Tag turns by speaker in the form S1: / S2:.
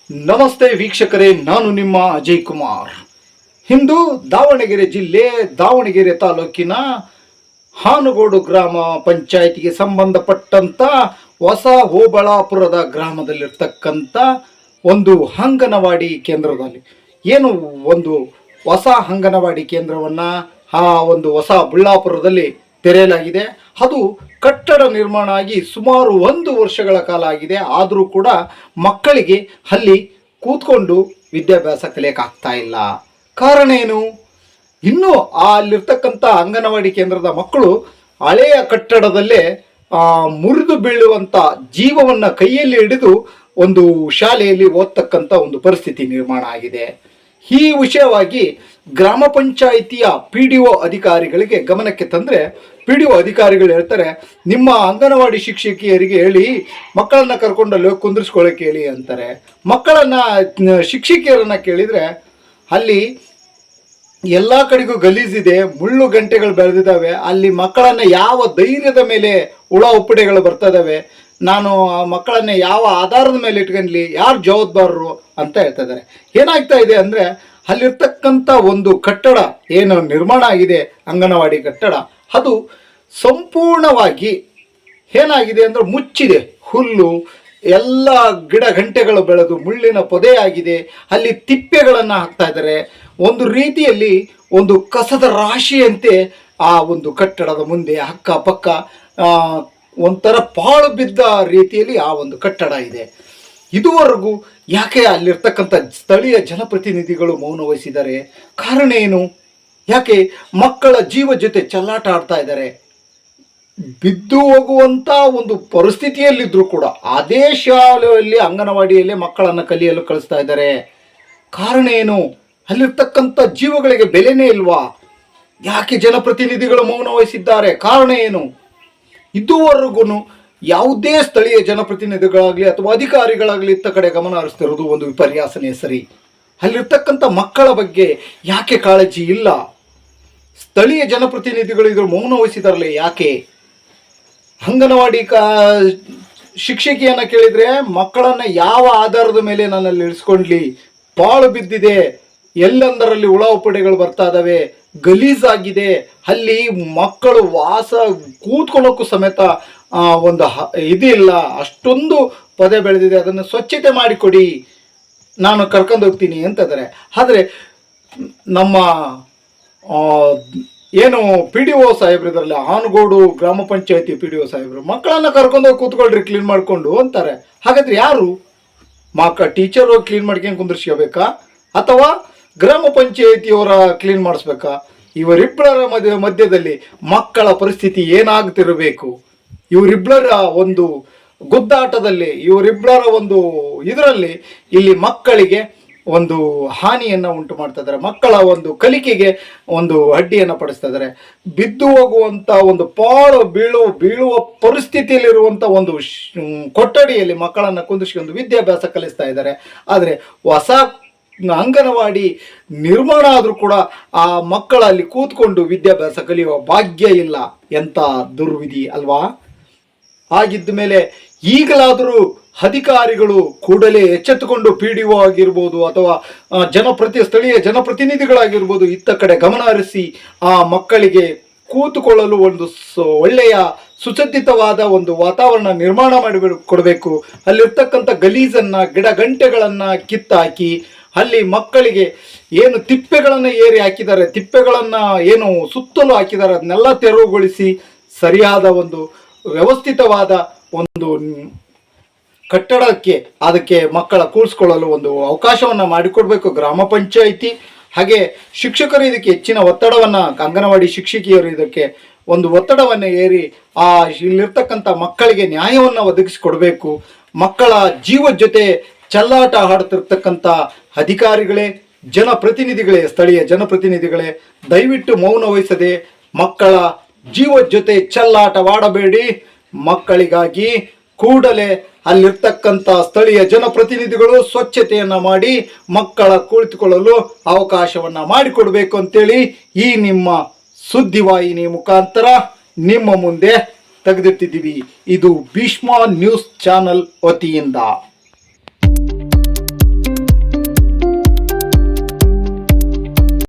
S1: ನಮಸ್ತೆ ವೀಕ್ಷಕರೇ, ನಾನು ನಿಮ್ಮ ಅಜಯ್ ಕುಮಾರ್. ಇಂದು ದಾವಣಗೆರೆ ಜಿಲ್ಲೆ ದಾವಣಗೆರೆ ತಾಲೂಕಿನ ಹಾನಗೋಡು ಗ್ರಾಮ ಪಂಚಾಯಿತಿಗೆ ಸಂಬಂಧಪಟ್ಟಂತ ಹೊಸ ಓಬಳಾಪುರದ ಗ್ರಾಮದಲ್ಲಿರ್ತಕ್ಕಂಥ ಒಂದು ಅಂಗನವಾಡಿ ಕೇಂದ್ರದಲ್ಲಿ ಒಂದು ಹೊಸ ಅಂಗನವಾಡಿ ಕೇಂದ್ರವನ್ನು ಆ ಒಂದು ಹೊಸ ಬಳ್ಳಾಪುರದಲ್ಲಿ ತೆರೆಯಲಾಗಿದೆ. ಅದು ಕಟ್ಟಡ ನಿರ್ಮಾಣ ಆಗಿ ಸುಮಾರು 1 ವರ್ಷಗಳ ಕಾಲ ಆಗಿದೆ. ಆದರೂ ಕೂಡ ಮಕ್ಕಳಿಗೆ ಅಲ್ಲಿ ಕೂತ್ಕೊಂಡು ವಿದ್ಯಾಭ್ಯಾಸ ಕಲಿಯೋಕ್ಕಾಗ್ತಾ ಇಲ್ಲ. ಕಾರಣ ಏನು? ಇನ್ನೂ ಅಲ್ಲಿರ್ತಕ್ಕಂಥ ಅಂಗನವಾಡಿ ಕೇಂದ್ರದ ಮಕ್ಕಳು ಹಳೆಯ ಕಟ್ಟಡದಲ್ಲೇ ಮುರಿದು ಬೀಳುವಂಥ ಜೀವವನ್ನು ಕೈಯಲ್ಲಿ ಹಿಡಿದು ಒಂದು ಶಾಲೆಯಲ್ಲಿ ಓದ್ತಕ್ಕಂಥ ಒಂದು ಪರಿಸ್ಥಿತಿ ನಿರ್ಮಾಣ ಆಗಿದೆ. ಈ ವಿಷಯವಾಗಿ ಗ್ರಾಮ ಪಂಚಾಯಿತಿಯ PDO ಅಧಿಕಾರಿಗಳಿಗೆ ಗಮನಕ್ಕೆ ತಂದರೆ PDO ಅಧಿಕಾರಿಗಳು ಹೇಳ್ತಾರೆ, ನಿಮ್ಮ ಅಂಗನವಾಡಿ ಶಿಕ್ಷಕಿಯರಿಗೆ ಹೇಳಿ ಮಕ್ಕಳನ್ನ ಕರ್ಕೊಂಡಲ್ಲಿ ಕುಂದಿರಿಸ್ಕೊಳ್ಳೋಕೆ ಹೇಳಿ ಅಂತಾರೆ. ಶಿಕ್ಷಕಿಯರನ್ನು ಕೇಳಿದರೆ ಅಲ್ಲಿ ಎಲ್ಲ ಕಡೆಗೂ ಗಲೀಜಿದೆ, ಮುಳ್ಳು ಗಂಟೆಗಳು ಬೆಳೆದಿದ್ದಾವೆ, ಅಲ್ಲಿ ಮಕ್ಕಳನ್ನು ಯಾವ ಧೈರ್ಯದ ಮೇಲೆ ಹುಳ ಉಪ್ಪಡೆಗಳು ಬರ್ತದವೆ, ನಾನು ಆ ಮಕ್ಕಳನ್ನೇ ಯಾವ ಆಧಾರದ ಮೇಲೆ ಇಟ್ಕೊಂಡ್ಲಿ, ಯಾರು ಜವಾಬ್ದಾರರು ಅಂತ ಹೇಳ್ತಾ ಇದ್ದಾರೆ. ಏನಾಗ್ತಾ ಇದೆ ಅಂದರೆ ಅಲ್ಲಿರ್ತಕ್ಕಂಥ ಒಂದು ಕಟ್ಟಡ ಏನು ನಿರ್ಮಾಣ ಆಗಿದೆ ಅಂಗನವಾಡಿ ಕಟ್ಟಡ, ಅದು ಸಂಪೂರ್ಣವಾಗಿ ಏನಾಗಿದೆ ಅಂದರೆ ಮುಚ್ಚಿದೆ. ಹುಲ್ಲು ಎಲ್ಲ ಗಿಡ ಗಂಟೆಗಳು ಬೆಳೆದು ಮುಳ್ಳಿನ ಪೊದೆಯಾಗಿದೆ. ಅಲ್ಲಿ ತಿಪ್ಪೆಗಳನ್ನು ಹಾಕ್ತಾ ಇದ್ದಾರೆ. ಒಂದು ರೀತಿಯಲ್ಲಿ ಒಂದು ಕಸದ ರಾಶಿಯಂತೆ ಆ ಒಂದು ಕಟ್ಟಡದ ಮುಂದೆ ಅಕ್ಕಪಕ್ಕ ಒಂಥರ ಪಾಳು ಬಿದ್ದ ರೀತಿಯಲ್ಲಿ ಆ ಒಂದು ಕಟ್ಟಡ ಇದೆ. ಇದುವರೆಗೂ ಯಾಕೆ ಅಲ್ಲಿರ್ತಕ್ಕಂಥ ಸ್ಥಳೀಯ ಜನಪ್ರತಿನಿಧಿಗಳು ಮೌನ ವಹಿಸಿದ್ದಾರೆ? ಕಾರಣ ಏನು? ಯಾಕೆ ಮಕ್ಕಳ ಜೀವ ಜೊತೆ ಚೆಲ್ಲಾಟ ಆಡ್ತಾ ಇದ್ದಾರೆ? ಬಿದ್ದು ಹೋಗುವಂಥ ಒಂದು ಪರಿಸ್ಥಿತಿಯಲ್ಲಿದ್ದರೂ ಕೂಡ ಅದೇ ಶಾಲೆಯಲ್ಲಿ ಅಂಗನವಾಡಿಯಲ್ಲಿ ಮಕ್ಕಳನ್ನು ಕಲಿಯಲು ಕಳಿಸ್ತಾ ಇದ್ದಾರೆ. ಕಾರಣ ಏನು? ಅಲ್ಲಿರ್ತಕ್ಕಂಥ ಜೀವಗಳಿಗೆ ಬೆಲೆನೇ ಇಲ್ವಾ? ಯಾಕೆ ಜನಪ್ರತಿನಿಧಿಗಳು ಮೌನ ವಹಿಸಿದ್ದಾರೆ? ಕಾರಣ ಏನು? ಇದುವರೆಗೂ ಯಾವುದೇ ಸ್ಥಳೀಯ ಜನಪ್ರತಿನಿಧಿಗಳಾಗಲಿ ಅಥವಾ ಅಧಿಕಾರಿಗಳಾಗಲಿ ಇತ್ತ ಕಡೆ ಗಮನ ಹರಿಸ್ತಿರೋದು ಒಂದು ವಿಪರ್ಯಾಸನೆ ಸರಿ. ಅಲ್ಲಿರ್ತಕ್ಕಂಥ ಮಕ್ಕಳ ಬಗ್ಗೆ ಯಾಕೆ ಕಾಳಜಿ ಇಲ್ಲ? ಸ್ಥಳೀಯ ಜನಪ್ರತಿನಿಧಿಗಳು ಇದ್ರ ಮೌನ ವಹಿಸಿದಾರಲ್ಲ ಯಾಕೆ? ಅಂಗನವಾಡಿ ಶಿಕ್ಷಕಿಯನ್ನು ಕೇಳಿದರೆ ಮಕ್ಕಳನ್ನು ಯಾವ ಆಧಾರದ ಮೇಲೆ ನನ್ನಲ್ಲಿ ಇಳಿಸ್ಕೊಂಡ್ಲಿ, ಪಾಳು ಬಿದ್ದಿದೆ, ಎಲ್ಲಂದರಲ್ಲಿ ಹುಳ ಉಪ್ಪಡೆಗಳು ಬರ್ತಾ ಇದ್ದಾವೆ, ಗಲೀಜಾಗಿದೆ, ಅಲ್ಲಿ ಮಕ್ಕಳು ಕೂತ್ಕೊಳ್ಳೋಕ್ಕೂ ಸಮೇತ ಒಂದು ಇದಿಲ್ಲ, ಅಷ್ಟೊಂದು ಪೊದೆ ಬೆಳೆದಿದೆ, ಅದನ್ನು ಸ್ವಚ್ಛತೆ ಮಾಡಿಕೊಡಿ, ನಾನು ಕರ್ಕೊಂಡು ಹೋಗ್ತೀನಿ ಅಂತಂದರೆ. ಆದರೆ ನಮ್ಮ ಏನು PDO ಸಾಹೇಬ್ರು ಇದ್ರಲ್ಲ, ಹಾನಗೋಡು ಗ್ರಾಮ ಪಂಚಾಯತಿ PDO ಸಾಹೇಬ್ರು ಮಕ್ಕಳನ್ನು ಕರ್ಕೊಂಡೋಗಿ ಕೂತ್ಕೊಳ್ರಿ ಕ್ಲೀನ್ ಮಾಡಿಕೊಂಡು ಅಂತಾರೆ. ಹಾಗಾದ್ರೆ ಯಾರು ಟೀಚರು ಕ್ಲೀನ್ ಮಾಡ್ಕೊಂಡು ಕುಂದಿರ್ಸ್ಕೋಬೇಕಾ ಅಥವಾ ಗ್ರಾಮ ಪಂಚಾಯತಿಯವರ ಕ್ಲೀನ್ ಮಾಡಿಸ್ಬೇಕಾ? ಇವರಿಬ್ಬರ ಮಧ್ಯದಲ್ಲಿ ಮಕ್ಕಳ ಪರಿಸ್ಥಿತಿ ಏನಾಗ್ತಿರಬೇಕು? ಇವರಿಬ್ಬರ ಒಂದು ಗುದ್ದಾಟದಲ್ಲಿ, ಇವರಿಬ್ಬರ ಒಂದು ಇದರಲ್ಲಿ ಇಲ್ಲಿ ಮಕ್ಕಳಿಗೆ ಒಂದು ಹಾನಿಯನ್ನು ಉಂಟು ಮಾಡ್ತಾ ಇದ್ದಾರೆ. ಮಕ್ಕಳ ಒಂದು ಕಲಿಕೆಗೆ ಒಂದು ಅಡ್ಡಿಯನ್ನು ಪಡಿಸ್ತಾ ಇದ್ದಾರೆ. ಬಿದ್ದು ಹೋಗುವಂಥ ಒಂದು ಪಾಳು ಬೀಳುವ ಪರಿಸ್ಥಿತಿಯಲ್ಲಿರುವಂಥ ಒಂದು ಕೊಠಡಿಯಲ್ಲಿ ಮಕ್ಕಳನ್ನು ಕುಂದಿಸ್ಕೊಂಡು ವಿದ್ಯಾಭ್ಯಾಸ ಕಲಿಸ್ತಾ ಇದ್ದಾರೆ. ಆದರೆ ಹೊಸ ಅಂಗನವಾಡಿ ನಿರ್ಮಾಣ ಆದರೂ ಕೂಡ ಆ ಮಕ್ಕಳಲ್ಲಿ ಕೂತ್ಕೊಂಡು ವಿದ್ಯಾಭ್ಯಾಸ ಕಲಿಯುವ ಭಾಗ್ಯ ಇಲ್ಲ. ಎಂಥ ದುರ್ವಿಧಿ ಅಲ್ವಾ? ಹಾಗಿದ್ದ ಮೇಲೆ ಈಗಲಾದರೂ ಅಧಿಕಾರಿಗಳು ಕೂಡಲೇ ಎಚ್ಚೆತ್ತುಕೊಂಡು PDO ಆಗಿರ್ಬೋದು ಅಥವಾ ಸ್ಥಳೀಯ ಜನಪ್ರತಿನಿಧಿಗಳಾಗಿರ್ಬೋದು ಇತ್ತ ಕಡೆ ಗಮನ ಹರಿಸಿ ಆ ಮಕ್ಕಳಿಗೆ ಕೂತುಕೊಳ್ಳಲು ಒಂದು ಒಳ್ಳೆಯ ಸುಸಜ್ಜಿತವಾದ ಒಂದು ವಾತಾವರಣ ನಿರ್ಮಾಣ ಕೊಡಬೇಕು. ಅಲ್ಲಿರ್ತಕ್ಕಂಥ ಗಲೀಜನ್ನು, ಗಿಡ ಗಂಟೆಗಳನ್ನು ಕಿತ್ತಾಕಿ ಅಲ್ಲಿ ಮಕ್ಕಳಿಗೆ ಏನು ತಿಪ್ಪೆಗಳನ್ನು ಏರಿ ಹಾಕಿದ್ದಾರೆ, ತಿಪ್ಪೆಗಳನ್ನು ಏನು ಸುತ್ತಲೂ ಹಾಕಿದ್ದಾರೆ, ಅದನ್ನೆಲ್ಲ ತೆರವುಗೊಳಿಸಿ ಸರಿಯಾದ ಒಂದು ವ್ಯವಸ್ಥಿತವಾದ ಒಂದು ಕಟ್ಟಡಕ್ಕೆ ಅದಕ್ಕೆ ಮಕ್ಕಳ ಕೂರಿಸ್ಕೊಳ್ಳಲು ಒಂದು ಅವಕಾಶವನ್ನು ಮಾಡಿಕೊಡ್ಬೇಕು ಗ್ರಾಮ ಪಂಚಾಯಿತಿ. ಹಾಗೆ ಶಿಕ್ಷಕರು ಇದಕ್ಕೆ ಹೆಚ್ಚಿನ ಒತ್ತಡವನ್ನು, ಅಂಗನವಾಡಿ ಶಿಕ್ಷಕಿಯರು ಇದಕ್ಕೆ ಒಂದು ಒತ್ತಡವನ್ನು ಏರಿ ಇಲ್ಲಿರ್ತಕ್ಕಂಥ ಮಕ್ಕಳಿಗೆ ನ್ಯಾಯವನ್ನು ಒದಗಿಸಿಕೊಡ್ಬೇಕು. ಮಕ್ಕಳ ಜೀವದ ಜೊತೆ ಚೆಲ್ಲಾಟ ಆಡುತ್ತಿರ್ತಕ್ಕಂಥ ಅಧಿಕಾರಿಗಳೇ, ಜನಪ್ರತಿನಿಧಿಗಳೇ, ಸ್ಥಳೀಯ ಜನಪ್ರತಿನಿಧಿಗಳೇ, ದಯವಿಟ್ಟು ಮೌನ ವಹಿಸದೆ ಮಕ್ಕಳ ಜೀವದ ಜೊತೆ ಚೆಲ್ಲಾಟವಾಡಬೇಡಿ. ಮಕ್ಕಳಿಗಾಗಿ ಕೂಡಲೇ ಅಲ್ಲಿರ್ತಕ್ಕಂಥ ಸ್ಥಳೀಯ ಜನಪ್ರತಿನಿಧಿಗಳು ಸ್ವಚ್ಛತೆಯನ್ನು ಮಾಡಿ ಮಕ್ಕಳ ಕುಳಿತುಕೊಳ್ಳಲು ಅವಕಾಶವನ್ನು ಮಾಡಿಕೊಡ್ಬೇಕು ಅಂತೇಳಿ ಈ ನಿಮ್ಮ ಸುದ್ದಿವಾಹಿನಿ ಮುಖಾಂತರ ನಿಮ್ಮ ಮುಂದೆ ತೆಗೆದಿಟ್ಟಿದ್ದೀವಿ. ಇದು ಭೀಷ್ಮ ನ್ಯೂಸ್ ಚಾನಲ್ ವತಿಯಿಂದ.